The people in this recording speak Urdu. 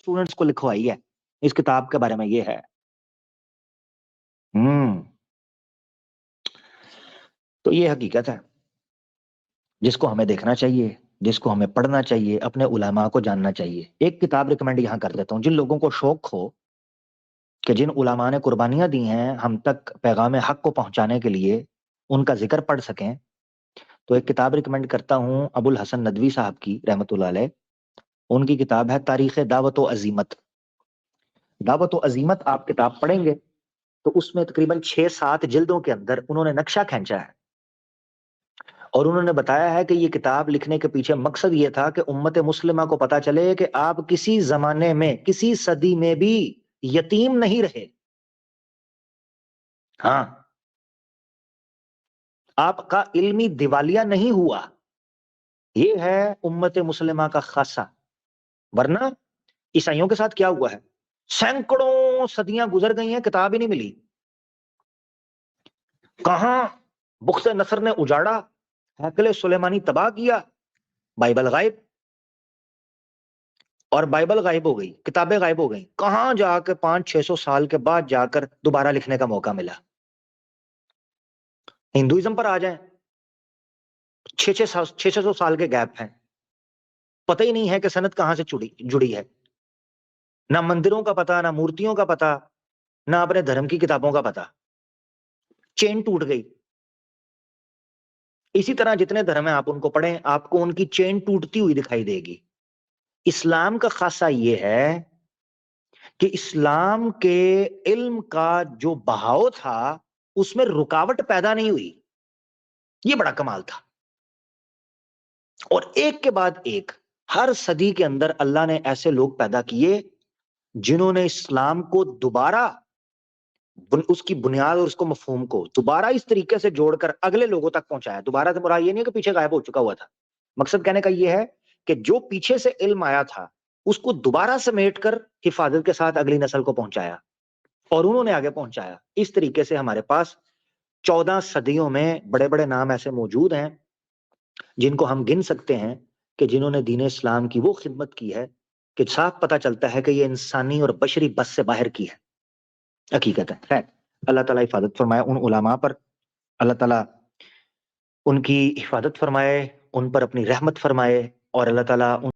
اسٹوڈنٹس کو لکھوائی ہے اس کتاب کے بارے میں یہ ہے. تو یہ حقیقت ہے جس کو ہمیں دیکھنا چاہیے، جس کو ہمیں پڑھنا چاہیے، اپنے علماء کو جاننا چاہیے. ایک کتاب ریکمینڈ یہاں کر دیتا ہوں، جن لوگوں کو شوق ہو کہ جن علماء نے قربانیاں دی ہیں ہم تک پیغام حق کو پہنچانے کے لیے، ان کا ذکر پڑھ سکیں، تو ایک کتاب ریکمینڈ کرتا ہوں ابو الحسن ندوی صاحب کی رحمت اللہ علیہ. ان کی کتاب ہے تاریخ دعوت و عزیمت. دعوت و عزیمت آپ کتاب پڑھیں گے تو اس میں تقریباً 6-7 جلدوں کے اندر انہوں نے نقشہ کھینچا ہے، اور انہوں نے بتایا ہے کہ یہ کتاب لکھنے کے پیچھے مقصد یہ تھا کہ امت مسلمہ کو پتا چلے کہ آپ کسی زمانے میں، کسی صدی میں بھی یتیم نہیں رہے. ہاں، آپ کا علمی دیوالیہ نہیں ہوا. یہ ہے امت مسلمہ کا خاصہ. ورنہ عیسائیوں کے ساتھ کیا ہوا ہے؟ سینکڑوں صدیاں گزر گئی ہیں، کتاب ہی نہیں ملی. کہاں بخت نصر نے اجاڑا، ہیکل سلیمانی تباہ کیا، بائبل غائب، اور بائبل غائب ہو گئی، کتابیں غائب ہو گئیں. کہاں جا کے 500-600 سال کے بعد جا کر دوبارہ لکھنے کا موقع ملا. ہندوازم پر آ جائیں، 600 سال کے گیپ ہیں، پتہ ہی نہیں ہے کہ سنت کہاں سے جڑی ہے. نہ مندروں کا پتا، نہ مورتیوں کا پتا، نہ اپنے دھرم کی کتابوں کا پتا. چین ٹوٹ گئی. اسی طرح جتنے دھرم ہیں آپ ان کو پڑھیں، آپ کو ان کی چین ٹوٹتی ہوئی دکھائی دے گی. اسلام کا خاصہ یہ ہے کہ اسلام کے علم کا جو بہاؤ تھا اس میں رکاوٹ پیدا نہیں ہوئی. یہ بڑا کمال تھا. اور ایک کے بعد ایک ہر صدی کے اندر اللہ نے ایسے لوگ پیدا کیے جنہوں نے اسلام کو دوبارہ اس کی بنیاد اور اس کو مفہوم کو دوبارہ اس طریقے سے جوڑ کر اگلے لوگوں تک پہنچایا. دوبارہ سے مراد یہ نہیں ہے کہ پیچھے غائب ہو چکا ہوا تھا. مقصد کہنے کا یہ ہے کہ جو پیچھے سے علم آیا تھا اس کو دوبارہ سمیٹ کر حفاظت کے ساتھ اگلی نسل کو پہنچایا، اور انہوں نے آگے پہنچایا. اس طریقے سے ہمارے پاس 14 صدیوں میں بڑے بڑے نام ایسے موجود ہیں جن کو ہم گن سکتے ہیں کہ جنہوں نے دین اسلام کی وہ خدمت کی ہے کہ صاف پتہ چلتا ہے کہ یہ انسانی اور بشری بس سے باہر کی ہے. حقیقت ہے. خیر، اللہ تعالیٰ حفاظت فرمائے ان علماء پر، اللہ تعالیٰ ان کی حفاظت فرمائے، ان پر اپنی رحمت فرمائے، اور اللہ تعالیٰ